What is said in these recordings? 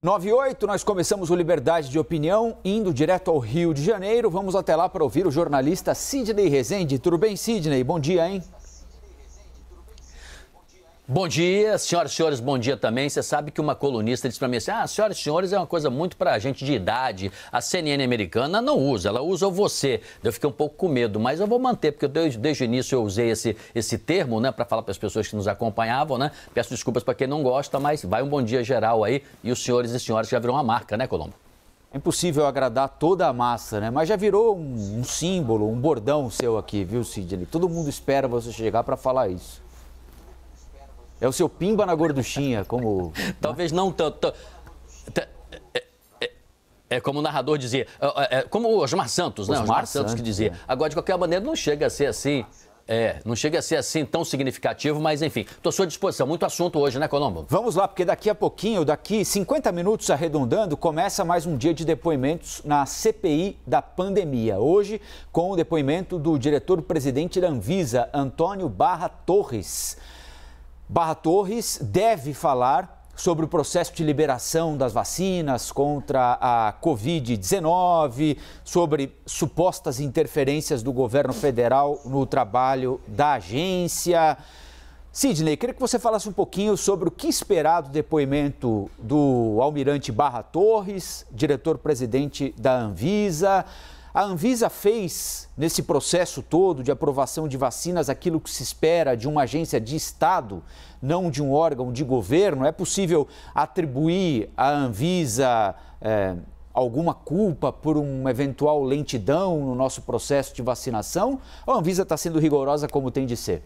9h08, nós começamos o Liberdade de Opinião, indo direto ao Rio de Janeiro. Vamos até lá para ouvir o jornalista Sidney Rezende. Tudo bem, Sidney? Bom dia, hein? Bom dia, senhoras e senhores, bom dia também. Você sabe que uma colunista disse para mim assim, senhoras e senhores é uma coisa muito para gente de idade. A CNN americana não usa, ela usa o você. Eu fiquei um pouco com medo, mas eu vou manter, porque desde o início eu usei esse termo, né, para falar para as pessoas que nos acompanhavam, né? Peço desculpas para quem não gosta, mas vai um bom dia geral aí. E os senhores e senhoras já viram uma marca, né, Colombo? É impossível agradar toda a massa, né? Mas já virou um símbolo, um bordão seu aqui, viu, Sidney? Todo mundo espera você chegar para falar isso. É o seu pimba na gorduchinha, como... Talvez não tanto. É como o narrador dizia, como o Osmar Santos, né? Osmar Santos que dizia. Agora, de qualquer maneira, não chega a ser assim. Não chega a ser assim tão significativo, mas enfim, estou à sua disposição. Muito assunto hoje, né, Colombo? Vamos lá, porque daqui a pouquinho, daqui 50 minutos arredondando, começa mais um dia de depoimentos na CPI da pandemia. Hoje, com o depoimento do diretor-presidente da Anvisa, Antônio Barra Torres. Barra Torres deve falar sobre o processo de liberação das vacinas contra a Covid-19, sobre supostas interferências do governo federal no trabalho da agência. Sidney, queria que você falasse um pouquinho sobre o que esperar do depoimento do almirante Barra Torres, diretor-presidente da Anvisa. A Anvisa fez, nesse processo todo de aprovação de vacinas, aquilo que se espera de uma agência de Estado, não de um órgão de governo. É possível atribuir à Anvisa alguma culpa por uma eventual lentidão no nosso processo de vacinação? Ou a Anvisa está sendo rigorosa como tem de ser?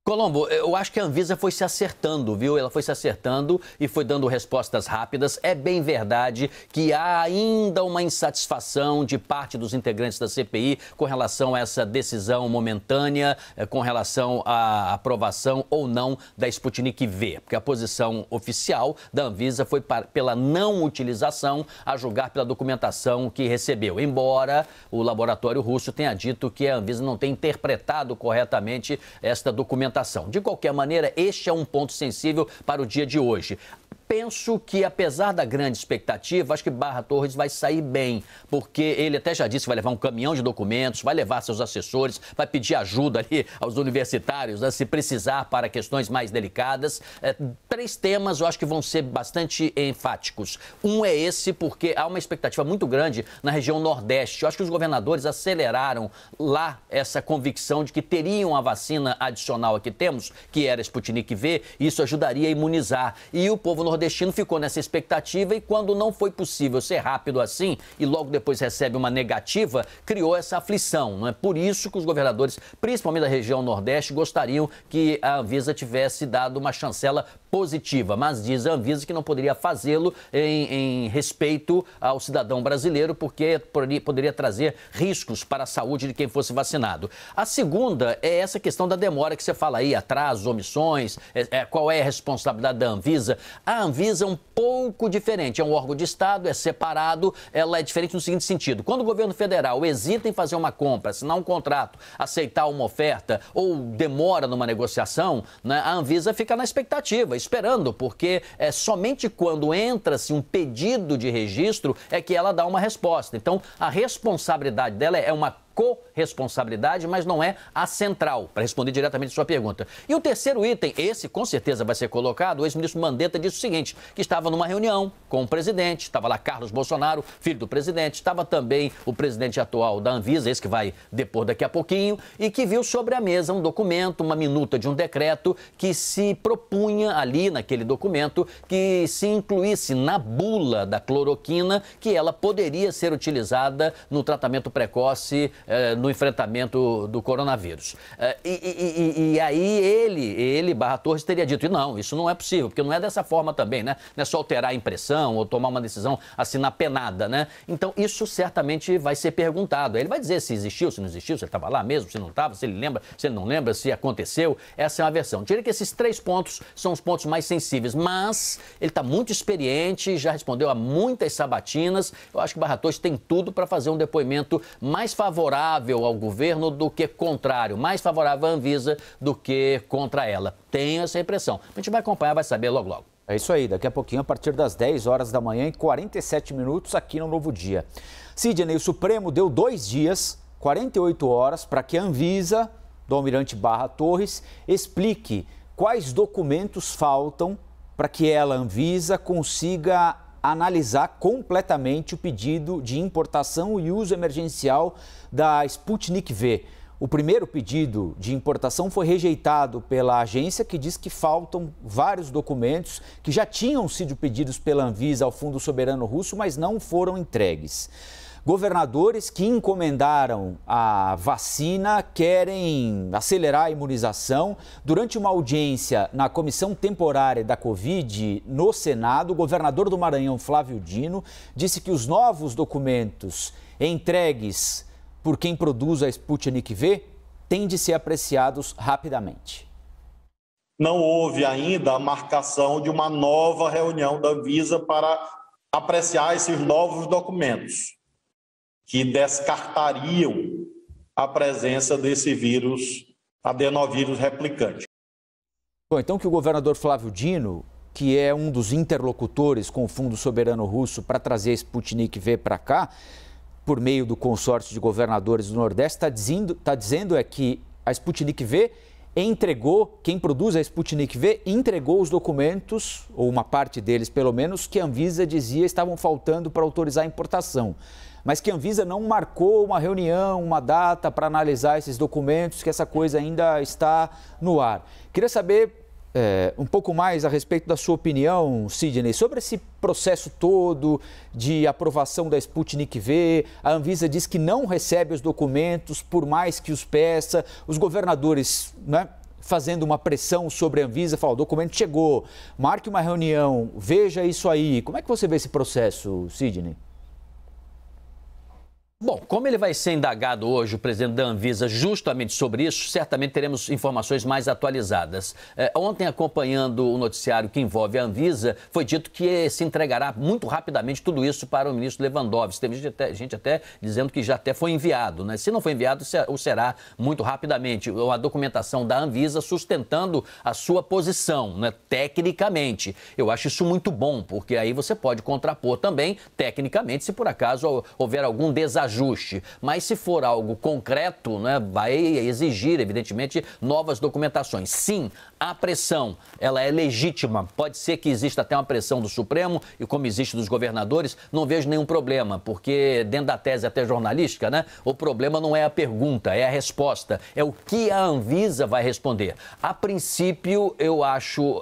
Colombo, eu acho que a Anvisa foi se acertando, viu? Ela foi se acertando e foi dando respostas rápidas. É bem verdade que há ainda uma insatisfação de parte dos integrantes da CPI com relação a essa decisão momentânea, com relação à aprovação ou não da Sputnik V, porque a posição oficial da Anvisa foi pela não utilização, a julgar pela documentação que recebeu. Embora o laboratório russo tenha dito que a Anvisa não tem interpretado corretamente esta documentação. De qualquer maneira, este é um ponto sensível para o dia de hoje. Penso que, apesar da grande expectativa, acho que Barra Torres vai sair bem, porque ele até já disse que vai levar um caminhão de documentos, vai levar seus assessores, vai pedir ajuda ali aos universitários, se precisar, para questões mais delicadas. 3 temas eu acho que vão ser bastante enfáticos. Um é esse, porque há uma expectativa muito grande na região Nordeste. Eu acho que os governadores aceleraram lá essa convicção de que teriam a vacina adicional a que temos, que era a Sputnik V, e isso ajudaria a imunizar. E o povo nordestino ficou nessa expectativa e quando não foi possível ser rápido assim e logo depois recebe uma negativa, criou essa aflição. Não é por isso que os governadores, principalmente da região Nordeste, gostariam que a Anvisa tivesse dado uma chancela positiva, mas diz a Anvisa que não poderia fazê-lo em respeito ao cidadão brasileiro, porque poderia trazer riscos para a saúde de quem fosse vacinado. A segunda é essa questão da demora que você fala aí, atrasos, omissões, qual é a responsabilidade da Anvisa. A Anvisa é um pouco diferente, é um órgão de Estado, é separado, ela é diferente no seguinte sentido. Quando o governo federal hesita em fazer uma compra, assinar um contrato, aceitar uma oferta ou demora numa negociação, né, a Anvisa fica na expectativa, esperando, porque é somente quando entra-se um pedido de registro é que ela dá uma resposta. Então, a responsabilidade dela é uma corresponsabilidade, mas não é a central, para responder diretamente a sua pergunta. E o terceiro item, esse com certeza vai ser colocado, o ex-ministro Mandetta disse o seguinte, que estava numa reunião com o presidente, estava lá Carlos Bolsonaro, filho do presidente, estava também o presidente atual da Anvisa, esse que vai depor daqui a pouquinho, e que viu sobre a mesa um documento, uma minuta de um decreto que se propunha ali naquele documento que se incluísse na bula da cloroquina que ela poderia ser utilizada no tratamento precoce no enfrentamento do coronavírus. E aí ele, Barra Torres, teria dito, não, isso não é possível, porque não é dessa forma também, né? Não é só alterar a impressão ou tomar uma decisão assim na penada, né? Então, isso certamente vai ser perguntado. Ele vai dizer se existiu, se não existiu, se ele estava lá mesmo, se não estava, se ele lembra, se ele não lembra, se aconteceu. Essa é uma versão. Diria que esses 3 pontos são os pontos mais sensíveis, mas ele está muito experiente, já respondeu a muitas sabatinas. Eu acho que Barra Torres tem tudo para fazer um depoimento mais favorável ao governo do que contrário, mais favorável à Anvisa do que contra ela. Tenho essa impressão. A gente vai acompanhar, vai saber logo logo. É isso aí, daqui a pouquinho, a partir das 10 horas da manhã, em 47 minutos, aqui no Novo Dia. Sidney, o Supremo deu 2 dias, 48 horas, para que a Anvisa, do Almirante Barra Torres, explique quais documentos faltam para que ela, Anvisa, consiga analisar completamente o pedido de importação e uso emergencial da Sputnik V. O primeiro pedido de importação foi rejeitado pela agência, que diz que faltam vários documentos que já tinham sido pedidos pela Anvisa ao Fundo Soberano Russo, mas não foram entregues. Governadores que encomendaram a vacina querem acelerar a imunização. Durante uma audiência na Comissão Temporária da Covid no Senado, o governador do Maranhão, Flávio Dino, disse que os novos documentos entregues por quem produz a Sputnik V têm de ser apreciados rapidamente. Não houve ainda a marcação de uma nova reunião da Anvisa para apreciar esses novos documentos, que descartariam a presença desse vírus, adenovírus replicante. Bom, então que o governador Flávio Dino, que é um dos interlocutores com o Fundo Soberano Russo para trazer a Sputnik V para cá, por meio do consórcio de governadores do Nordeste, está dizendo que a Sputnik V entregou, quem produz a Sputnik V, entregou os documentos, ou uma parte deles pelo menos, que a Anvisa dizia estavam faltando para autorizar a importação. Mas que a Anvisa não marcou uma reunião, uma data para analisar esses documentos, que essa coisa ainda está no ar. Queria saber um pouco mais a respeito da sua opinião, Sidney, sobre esse processo todo de aprovação da Sputnik V. A Anvisa diz que não recebe os documentos, por mais que os peça. Os governadores, né, fazendo uma pressão sobre a Anvisa, falam: o documento chegou, marque uma reunião, veja isso aí. Como é que você vê esse processo, Sidney? Bom, como ele vai ser indagado hoje, o presidente da Anvisa, justamente sobre isso, certamente teremos informações mais atualizadas. Ontem, acompanhando o noticiário que envolve a Anvisa, foi dito que se entregará muito rapidamente tudo isso para o ministro Lewandowski. Tem gente até dizendo que já até foi enviado, né? Se não foi enviado, o será muito rapidamente. A documentação da Anvisa sustentando a sua posição, né? Tecnicamente. Eu acho isso muito bom, porque aí você pode contrapor também, tecnicamente, se por acaso houver algum desajuste. Mas se for algo concreto, né, vai exigir, evidentemente, novas documentações. Sim, a pressão, ela é legítima. Pode ser que exista até uma pressão do Supremo e como existe dos governadores, não vejo nenhum problema, porque dentro da tese até jornalística, né, o problema não é a pergunta, é a resposta, é o que a Anvisa vai responder. A princípio, eu acho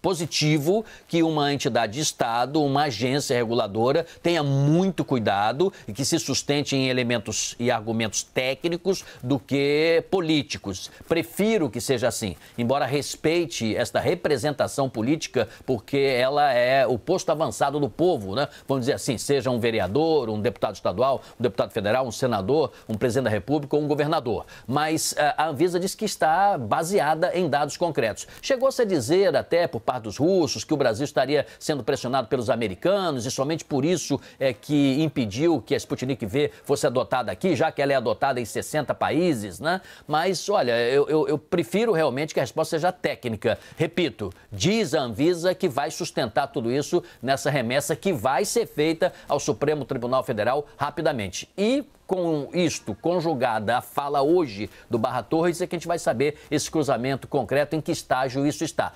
positivo que uma entidade de Estado, uma agência reguladora, tenha muito cuidado e que se sustente em elementos e argumentos técnicos do que políticos. Prefiro que seja assim, embora respeite esta representação política, porque ela é o posto avançado do povo, né? Vamos dizer assim, seja um vereador, um deputado estadual, um deputado federal, um senador, um presidente da República ou um governador. Mas a Anvisa diz que está baseada em dados concretos. Chegou-se a dizer até por parte dos russos que o Brasil estaria sendo pressionado pelos americanos e somente por isso é que impediu que a Sputnik V fosse adotada aqui, já que ela é adotada em 60 países, né? Mas, olha, eu prefiro realmente que a resposta seja técnica. Repito, diz a Anvisa que vai sustentar tudo isso nessa remessa que vai ser feita ao Supremo Tribunal Federal rapidamente. E com isto, conjugada a fala hoje do Barra Torres, é que a gente vai saber esse cruzamento concreto, em que estágio isso está.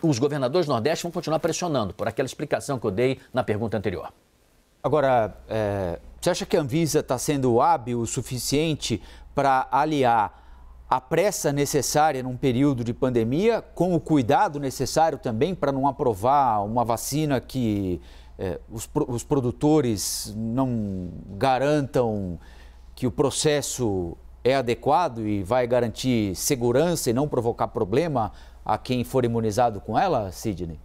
Os governadores do Nordeste vão continuar pressionando por aquela explicação que eu dei na pergunta anterior. Agora, você acha que a Anvisa está sendo hábil o suficiente para aliar a pressa necessária num período de pandemia com o cuidado necessário também para não aprovar uma vacina que os produtores não garantam que o processo é adequado e vai garantir segurança e não provocar problema a quem for imunizado com ela, Sidney?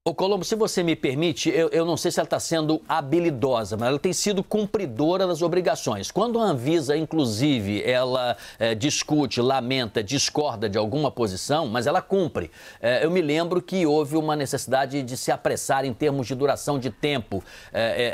Ô Colombo, se você me permite, eu não sei se ela está sendo habilidosa, mas ela tem sido cumpridora das obrigações. Quando a Anvisa, inclusive, ela discute, lamenta, discorda de alguma posição, mas ela cumpre. Eu me lembro que houve uma necessidade de se apressar em termos de duração de tempo.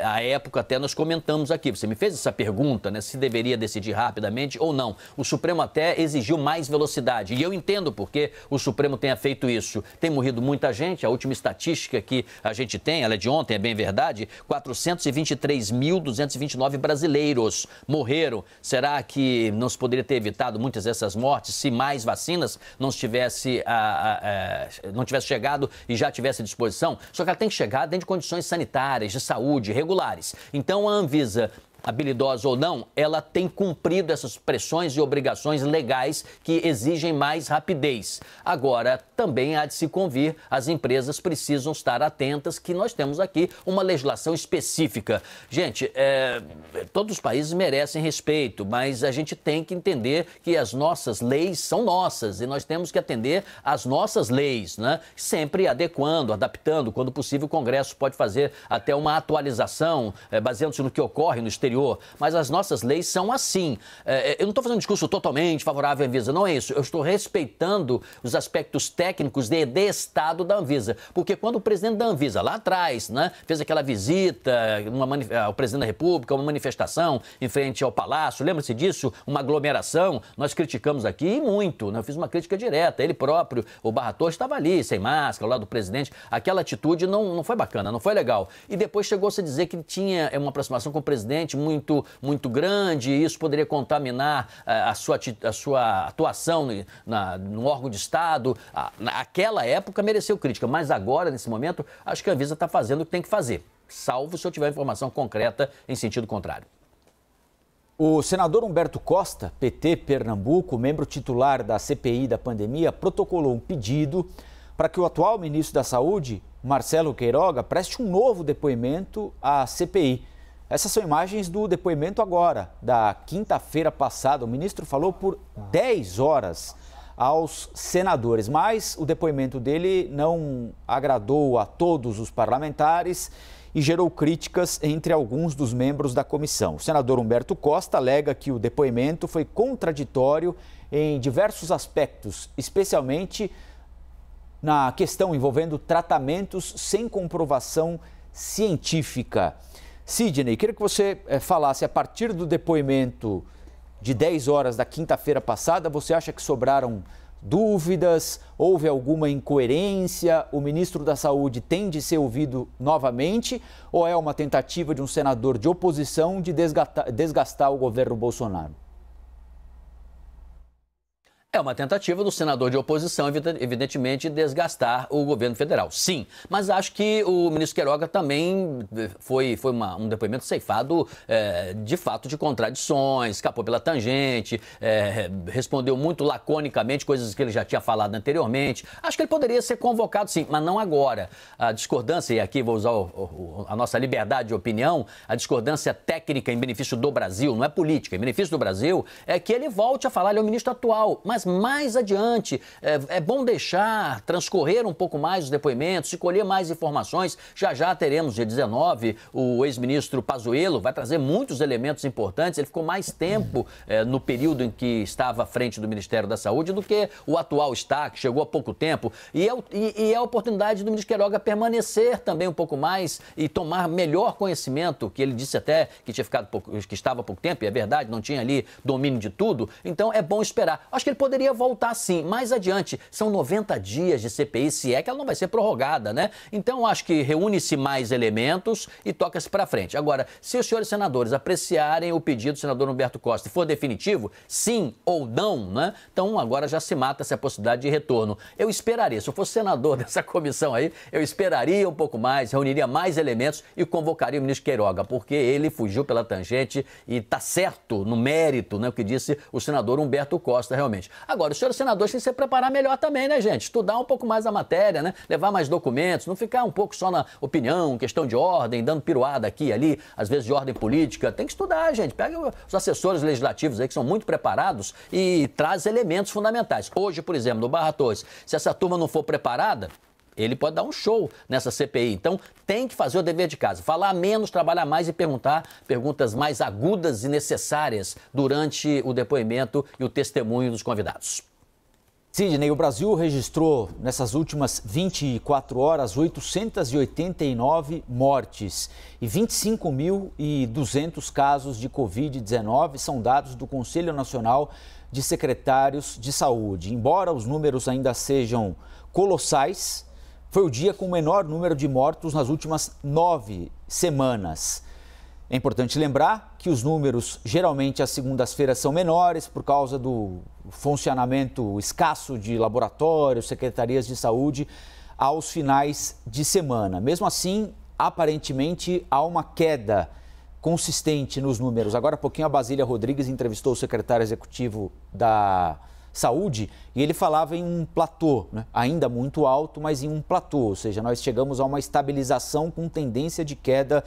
À época até nós comentamos aqui, você me fez essa pergunta, né, se deveria decidir rapidamente ou não. O Supremo até exigiu mais velocidade, e eu entendo porque o Supremo tenha feito isso. Tem morrido muita gente, a última estatística que a gente tem, ela é de ontem, é bem verdade, 423.229 brasileiros morreram. Será que não se poderia ter evitado muitas dessas mortes se mais vacinas não tivesse chegado e já tivesse à disposição? Só que ela tem que chegar dentro de condições sanitárias, de saúde, regulares. Então a Anvisa, habilidosa ou não, ela tem cumprido essas pressões e obrigações legais que exigem mais rapidez. Agora, também há de se convir, as empresas precisam estar atentas que nós temos aqui uma legislação específica. Gente, todos os países merecem respeito, mas a gente tem que entender que as nossas leis são nossas e nós temos que atender às nossas leis, né? Sempre adequando, adaptando. Quando possível, o Congresso pode fazer até uma atualização, baseando-se no que ocorre no exterior. Mas as nossas leis são assim. Eu não estou fazendo um discurso totalmente favorável à Anvisa, não é isso. Eu estou respeitando os aspectos técnicos de Estado da Anvisa. Porque quando o presidente da Anvisa, lá atrás, né, fez aquela visita ao presidente da República, uma manifestação em frente ao Palácio, lembra-se disso? Uma aglomeração, nós criticamos aqui e muito, né? Eu fiz uma crítica direta. Ele próprio, o Barra Torres, estava ali, sem máscara, ao lado do presidente. Aquela atitude não foi bacana, não foi legal. E depois chegou-se a dizer que tinha uma aproximação com o presidente muito grande, e isso poderia contaminar a sua atuação no órgão de Estado. Naquela época mereceu crítica, mas agora, nesse momento, acho que a Anvisa está fazendo o que tem que fazer, salvo se eu tiver informação concreta em sentido contrário. O senador Humberto Costa, PT Pernambuco, membro titular da CPI da pandemia, protocolou um pedido para que o atual ministro da Saúde, Marcelo Queiroga, preste um novo depoimento à CPI. Essas são imagens do depoimento agora, da quinta-feira passada. O ministro falou por 10 horas aos senadores, mas o depoimento dele não agradou a todos os parlamentares e gerou críticas entre alguns dos membros da comissão. O senador Humberto Costa alega que o depoimento foi contraditório em diversos aspectos, especialmente na questão envolvendo tratamentos sem comprovação científica. Sidney, queria que você falasse, a partir do depoimento de 10 horas da quinta-feira passada, você acha que sobraram dúvidas? Houve alguma incoerência? O ministro da Saúde tem de ser ouvido novamente? Ou é uma tentativa de um senador de oposição de desgastar o governo Bolsonaro? É uma tentativa do senador de oposição, evidentemente, desgastar o governo federal. Sim, mas acho que o ministro Queiroga também foi um depoimento ceifado, de fato, de contradições, escapou pela tangente, respondeu muito laconicamente coisas que ele já tinha falado anteriormente. Acho que ele poderia ser convocado, sim, mas não agora. A discordância, e aqui vou usar a nossa liberdade de opinião, a discordância técnica em benefício do Brasil, não é política, em benefício do Brasil, é que ele volte a falar, ele é o ministro atual, mas mais adiante, é bom deixar transcorrer um pouco mais os depoimentos, se colher mais informações. Já teremos, dia 19, o ex-ministro Pazuello vai trazer muitos elementos importantes. Ele ficou mais tempo no período em que estava à frente do Ministério da Saúde do que o atual está, que chegou há pouco tempo. E é a oportunidade do ministro Queiroga permanecer também um pouco mais e tomar melhor conhecimento, que ele disse até que que estava há pouco tempo, e é verdade, não tinha ali domínio de tudo. Então é bom esperar. Acho que ele poderia voltar sim, mais adiante. São 90 dias de CPI, se é que ela não vai ser prorrogada, né? Então, acho que reúne-se mais elementos e toca-se para frente. Agora, se os senhores senadores apreciarem o pedido do senador Humberto Costa e for definitivo, sim ou não, né? Então, agora já se mata essa possibilidade de retorno. Eu esperaria, se eu fosse senador dessa comissão aí, eu esperaria um pouco mais, reuniria mais elementos e convocaria o ministro Queiroga, porque ele fugiu pela tangente e está certo no mérito, né, o que disse o senador Humberto Costa, realmente. Agora, os senhores senadores têm que se preparar melhor também, né, gente? Estudar um pouco mais a matéria, né? Levar mais documentos, não ficar um pouco só na opinião, questão de ordem, dando piruada aqui e ali, às vezes de ordem política. Tem que estudar, gente. Pega os assessores legislativos aí que são muito preparados e traz elementos fundamentais. Hoje, por exemplo, no Barra Torres, se essa turma não for preparada, Ele pode dar um show nessa CPI. Então, tem que fazer o dever de casa. Falar menos, trabalhar mais e perguntar perguntas mais agudas e necessárias durante o depoimento e o testemunho dos convidados. Sidney, o Brasil registrou nessas últimas 24 horas 889 mortes e 25.200 casos de Covid-19, são dados do Conselho Nacional de Secretários de Saúde. Embora os números ainda sejam colossais, foi o dia com o menor número de mortos nas últimas 9 semanas. É importante lembrar que os números, geralmente, às segundas-feiras são menores por causa do funcionamento escasso de laboratórios, secretarias de saúde aos finais de semana. Mesmo assim, aparentemente, há uma queda consistente nos números. Agora há pouquinho a Basília Rodrigues entrevistou o secretário executivo da Saúde e ele falava em um platô, né? Ainda muito alto, mas em um platô, ou seja, nós chegamos a uma estabilização com tendência de queda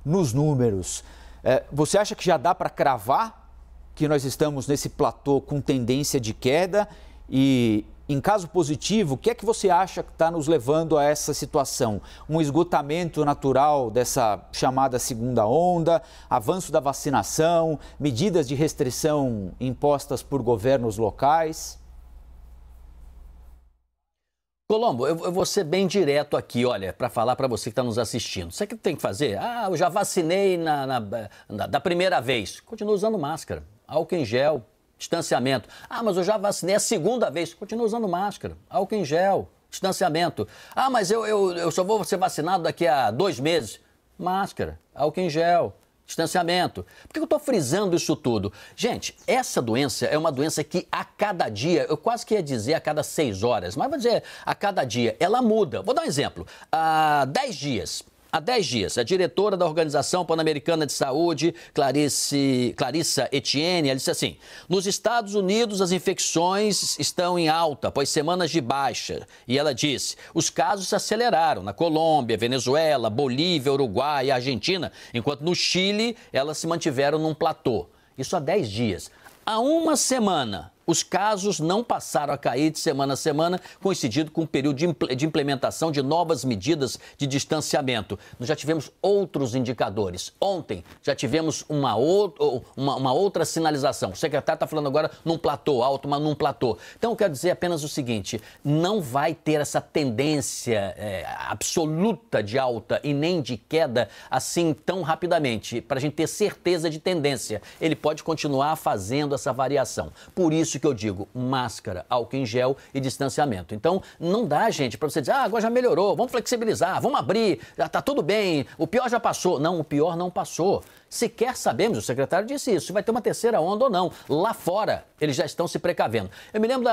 nos números. Você acha que já dá para cravar que nós estamos nesse platô com tendência de queda? E, em caso positivo, o que é que você acha que está nos levando a essa situação? Um esgotamento natural dessa chamada segunda onda, avanço da vacinação, medidas de restrição impostas por governos locais? Colombo, eu vou ser bem direto aqui, olha, para falar para você que está nos assistindo. Sabe o que tem que fazer? Eu já vacinei da primeira vez. Continua usando máscara, álcool em gel, distanciamento. Mas eu já vacinei a segunda vez. Continua usando máscara, álcool em gel, distanciamento. Mas eu só vou ser vacinado daqui a 2 meses. Máscara, álcool em gel, distanciamento. Por que eu estou frisando isso tudo? Gente, essa doença é uma doença que a cada dia, eu quase que ia dizer a cada 6 horas, mas vou dizer a cada dia, ela muda. Vou dar um exemplo. Há 10 dias, a diretora da Organização Pan-Americana de Saúde, Clarissa Etienne, ela disse assim: nos Estados Unidos as infecções estão em alta após semanas de baixa. E ela disse, os casos se aceleraram na Colômbia, Venezuela, Bolívia, Uruguai e Argentina, enquanto no Chile elas se mantiveram num platô. Isso há 10 dias. Há uma semana, os casos não passaram a cair de semana a semana, coincidindo com o período de implementação de novas medidas de distanciamento. Nós já tivemos outros indicadores. Ontem já tivemos uma outra sinalização. O secretário está falando agora num platô alto, mas num platô. Então, eu quero dizer apenas o seguinte, não vai ter essa tendência absoluta de alta e nem de queda assim tão rapidamente, para a gente ter certeza de tendência. Ele pode continuar fazendo essa variação. Por isso que eu digo, máscara, álcool em gel e distanciamento. Então, não dá, gente, para você dizer, agora já melhorou, vamos flexibilizar, vamos abrir, já está tudo bem, o pior já passou. Não, o pior não passou. Sequer sabemos, o secretário disse isso, se vai ter uma terceira onda ou não. Lá fora, eles já estão se precavendo. Eu me lembro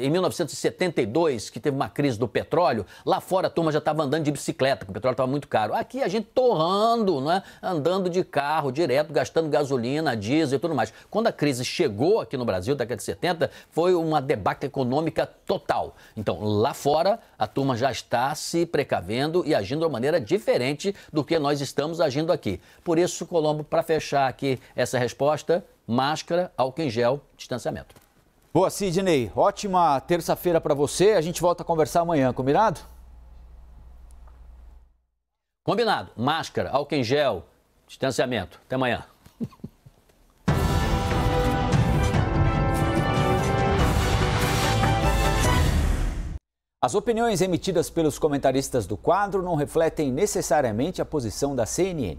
em 1972, que teve uma crise do petróleo, lá fora a turma já estava andando de bicicleta, porque o petróleo estava muito caro. Aqui a gente torrando, né? Andando de carro direto, gastando gasolina, diesel e tudo mais. Quando a crise chegou aqui no Brasil, década de 70, foi uma debacle econômica total. Então, lá fora, a turma já está se precavendo e agindo de uma maneira diferente do que nós estamos agindo aqui. Por isso, Colombo, para fechar aqui essa resposta, máscara, álcool em gel, distanciamento. Boa, Sidney. Ótima terça-feira para você. A gente volta a conversar amanhã, combinado? Combinado. Máscara, álcool em gel, distanciamento. Até amanhã. As opiniões emitidas pelos comentaristas do quadro não refletem necessariamente a posição da CNN.